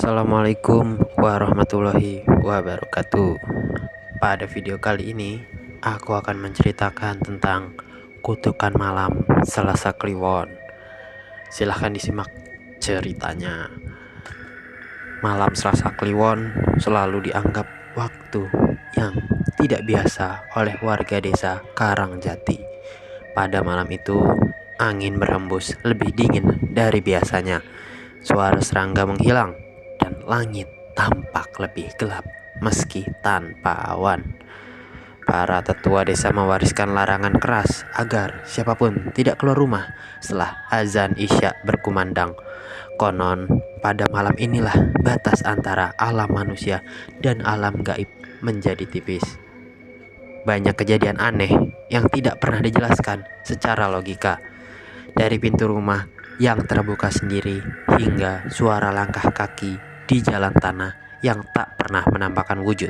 Assalamualaikum warahmatullahi wabarakatuh. Pada video kali ini, aku akan menceritakan tentang kutukan malam Selasa Kliwon. Silahkan disimak ceritanya. Malam Selasa Kliwon selalu dianggap waktu yang tidak biasa oleh warga desa Karangjati. Pada malam itu, angin berhembus lebih dingin dari biasanya. Suara serangga menghilang dan langit tampak lebih gelap meski tanpa awan. Para tetua desa mewariskan larangan keras agar siapapun tidak keluar rumah setelah azan Isya berkumandang. Konon pada malam inilah batas antara alam manusia dan alam gaib menjadi tipis. Banyak kejadian aneh yang tidak pernah dijelaskan secara logika. Dari pintu rumah yang terbuka sendiri hingga suara langkah kaki di jalan tanah yang tak pernah menampakkan wujud.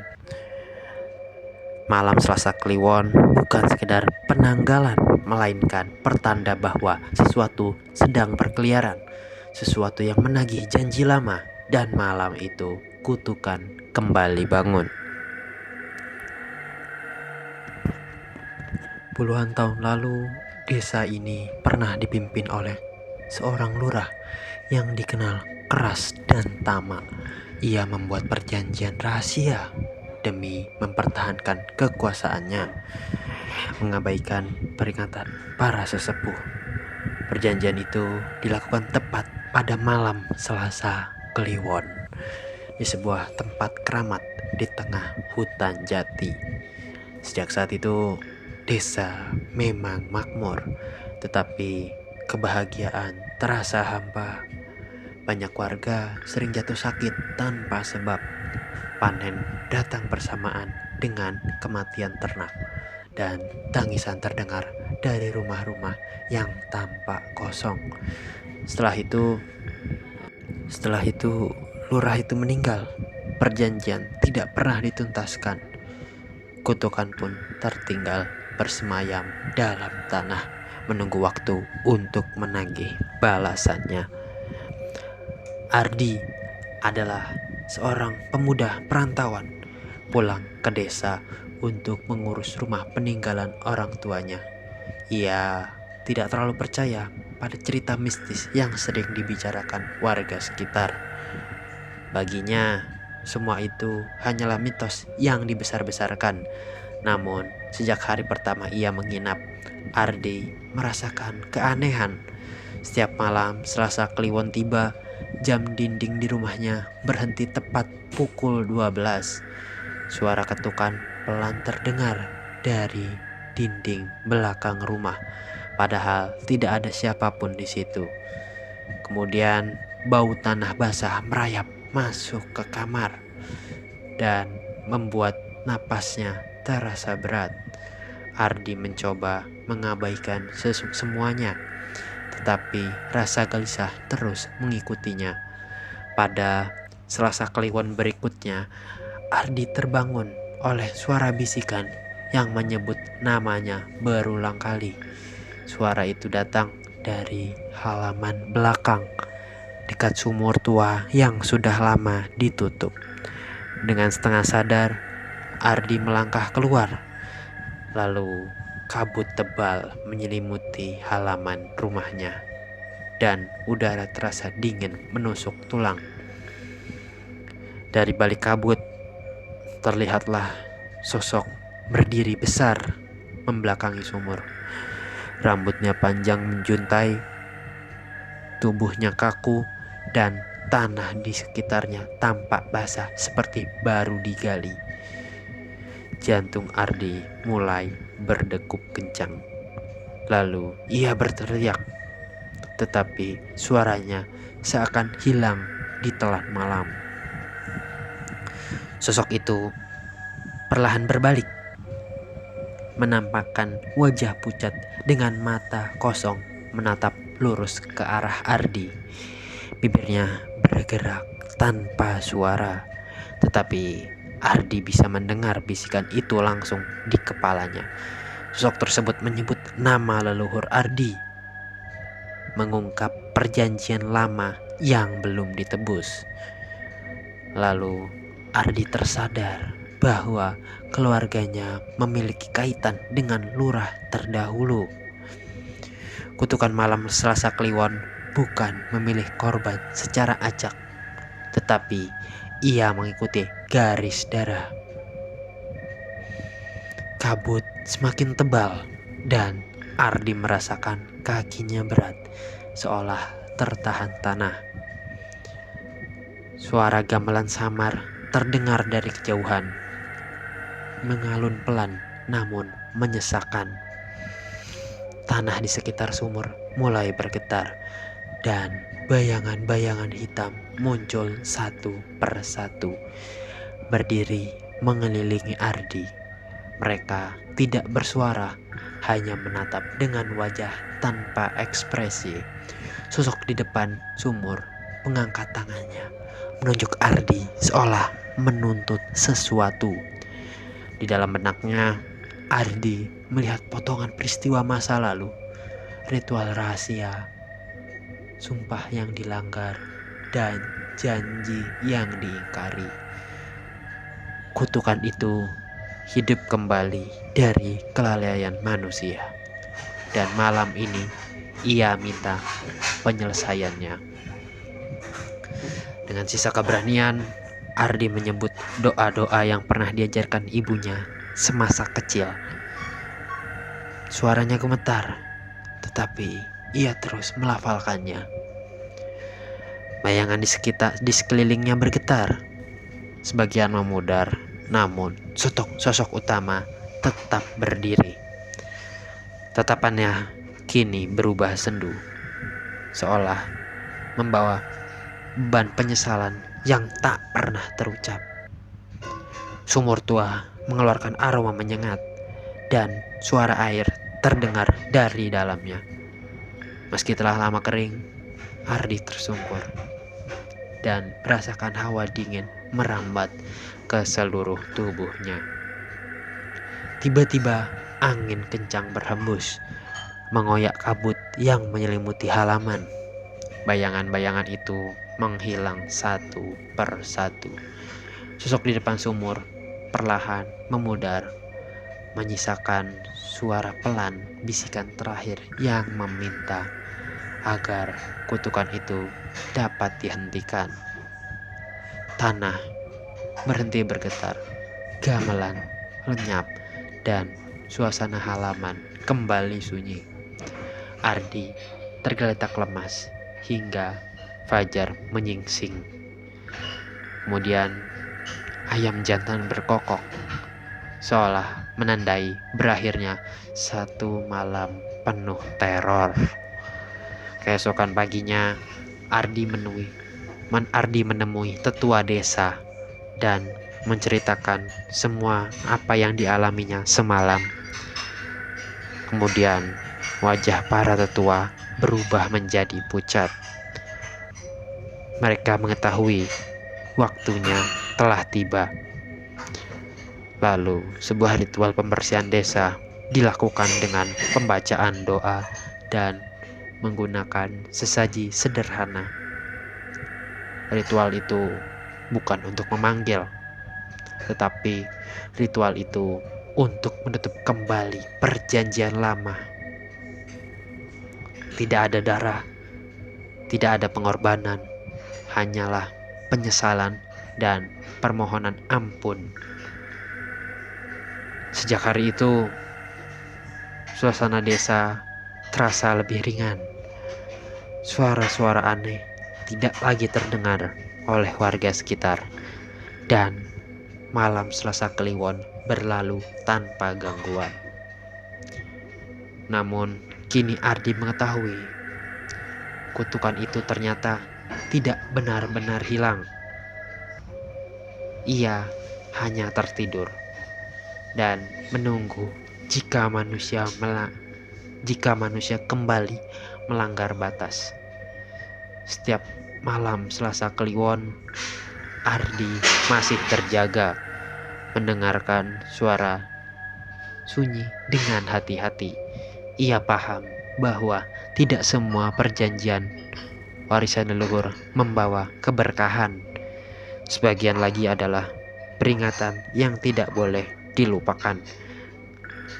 Malam Selasa Kliwon bukan sekedar penanggalan, melainkan pertanda bahwa sesuatu sedang berkeliaran, sesuatu yang menagih janji lama, dan malam itu kutukan kembali bangun. Puluhan tahun lalu, desa ini pernah dipimpin oleh seorang lurah yang dikenal keras dan tamak. Ia membuat perjanjian rahasia demi mempertahankan kekuasaannya, mengabaikan peringatan para sesepuh. Perjanjian itu dilakukan tepat pada malam Selasa Kliwon di sebuah tempat keramat di tengah hutan jati. Sejak saat itu, desa memang makmur, tetapi kebahagiaan terasa hampa. Banyak warga sering jatuh sakit tanpa sebab. Panen datang bersamaan dengan kematian ternak, dan tangisan terdengar dari rumah-rumah yang tampak kosong. Setelah itu, lurah itu meninggal. Perjanjian tidak pernah dituntaskan. Kutukan pun tertinggal bersemayam dalam tanah, menunggu waktu untuk menagih balasannya. Ardi adalah seorang pemuda perantauan pulang ke desa untuk mengurus rumah peninggalan orang tuanya. Ia tidak terlalu percaya pada cerita mistis yang sering dibicarakan warga sekitar. Baginya, semua itu hanyalah mitos yang dibesar-besarkan. Namun, sejak hari pertama ia menginap, Ardi merasakan keanehan. Setiap malam Selasa Kliwon tiba, jam dinding di rumahnya berhenti tepat pukul 12. Suara ketukan pelan terdengar dari dinding belakang rumah, padahal tidak ada siapapun di situ. Kemudian bau tanah basah merayap masuk ke kamar dan membuat napasnya terasa berat. Ardi mencoba mengabaikan semuanya, tetapi rasa gelisah terus mengikutinya. Pada Selasa Kliwon berikutnya, Ardi terbangun oleh suara bisikan yang menyebut namanya berulang kali. Suara itu datang dari halaman belakang, dekat sumur tua yang sudah lama ditutup. Dengan setengah sadar, Ardi melangkah keluar. Lalu kabut tebal menyelimuti halaman rumahnya, dan udara terasa dingin menusuk tulang. Dari balik kabut, terlihatlah sosok berdiri besar membelakangi sumur. Rambutnya panjang menjuntai, tubuhnya kaku, dan tanah di sekitarnya tampak basah seperti baru digali. Jantung Ardi mulai berdegup kencang. Lalu ia berteriak, tetapi suaranya seakan hilang di telan malam. Sosok itu perlahan berbalik, menampakkan wajah pucat dengan mata kosong menatap lurus ke arah Ardi. Bibirnya bergerak tanpa suara, tetapi Ardi bisa mendengar bisikan itu langsung di kepalanya. Sosok tersebut menyebut nama leluhur Ardi, mengungkap perjanjian lama yang belum ditebus. Lalu Ardi tersadar bahwa keluarganya memiliki kaitan dengan lurah terdahulu. Kutukan malam Selasa Kliwon bukan memilih korban secara acak, tetapi ia mengikuti garis darah. Kabut semakin tebal dan Ardi merasakan kakinya berat, seolah tertahan tanah. Suara gamelan samar terdengar dari kejauhan, mengalun pelan namun menyesakkan. Tanah di sekitar sumur mulai bergetar dan bayangan-bayangan hitam muncul satu persatu, berdiri mengelilingi Ardi. Mereka tidak bersuara, hanya menatap dengan wajah tanpa ekspresi. Sosok di depan sumur mengangkat tangannya, menunjuk Ardi seolah menuntut sesuatu. Di dalam benaknya, Ardi melihat potongan peristiwa masa lalu, ritual rahasia, sumpah yang dilanggar, dan janji yang diingkari. Kutukan itu hidup kembali dari kelalaian manusia, dan malam ini ia minta penyelesaiannya. Dengan sisa keberanian, Ardi menyebut doa-doa yang pernah diajarkan ibunya semasa kecil. Suaranya gemetar, tetapi ia terus melafalkannya. Bayangan di sekelilingnya bergetar, sebagian memudar, namun sosok utama tetap berdiri. Tatapannya kini berubah sendu, seolah membawa beban penyesalan yang tak pernah terucap. Sumur tua mengeluarkan aroma menyengat dan suara air terdengar dari dalamnya. Meski telah lama kering, Ardi tersungkur dan merasakan hawa dingin merambat ke seluruh tubuhnya. Tiba-tiba angin kencang berhembus, mengoyak kabut yang menyelimuti halaman. Bayangan-bayangan itu menghilang satu persatu. Sosok di depan sumur perlahan memudar, menyisakan suara pelan bisikan terakhir yang meminta agar kutukan itu dapat dihentikan. Tanah berhenti bergetar, gamelan lenyap, dan suasana halaman kembali sunyi. Ardi tergeletak lemas hingga fajar menyingsing. Kemudian ayam jantan berkokok, seolah menandai berakhirnya satu malam penuh teror. Keesokan paginya, Ardi menemui tetua desa dan menceritakan semua apa yang dialaminya semalam. Kemudian wajah para tetua berubah menjadi pucat. Mereka mengetahui waktunya telah tiba. Lalu sebuah ritual pembersihan desa dilakukan dengan pembacaan doa dan menggunakan sesaji sederhana. Ritual itu bukan untuk memanggil, tetapi ritual itu untuk menutup kembali perjanjian lama. Tidak ada darah, tidak ada pengorbanan, hanyalah penyesalan dan permohonan ampun. Sejak hari itu, suasana desa terasa lebih ringan. Suara-suara aneh tidak lagi terdengar oleh warga sekitar, dan malam Selasa Kliwon berlalu tanpa gangguan. Namun, kini Ardi mengetahui kutukan itu ternyata tidak benar-benar hilang. Ia hanya tertidur dan menunggu jika manusia kembali melanggar batas. Setiap malam Selasa Kliwon, Ardi masih terjaga, mendengarkan suara sunyi dengan hati-hati. Ia paham bahwa tidak semua perjanjian warisan leluhur membawa keberkahan. Sebagian lagi adalah peringatan yang tidak boleh dilupakan.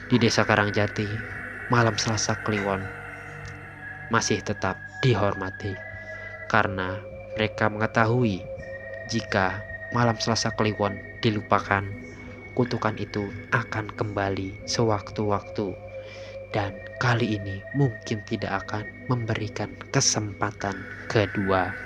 Di Desa Karangjati, malam Selasa Kliwon masih tetap dihormati karena mereka mengetahui jika malam Selasa Kliwon dilupakan, kutukan itu akan kembali sewaktu-waktu, dan kali ini mungkin tidak akan memberikan kesempatan kedua.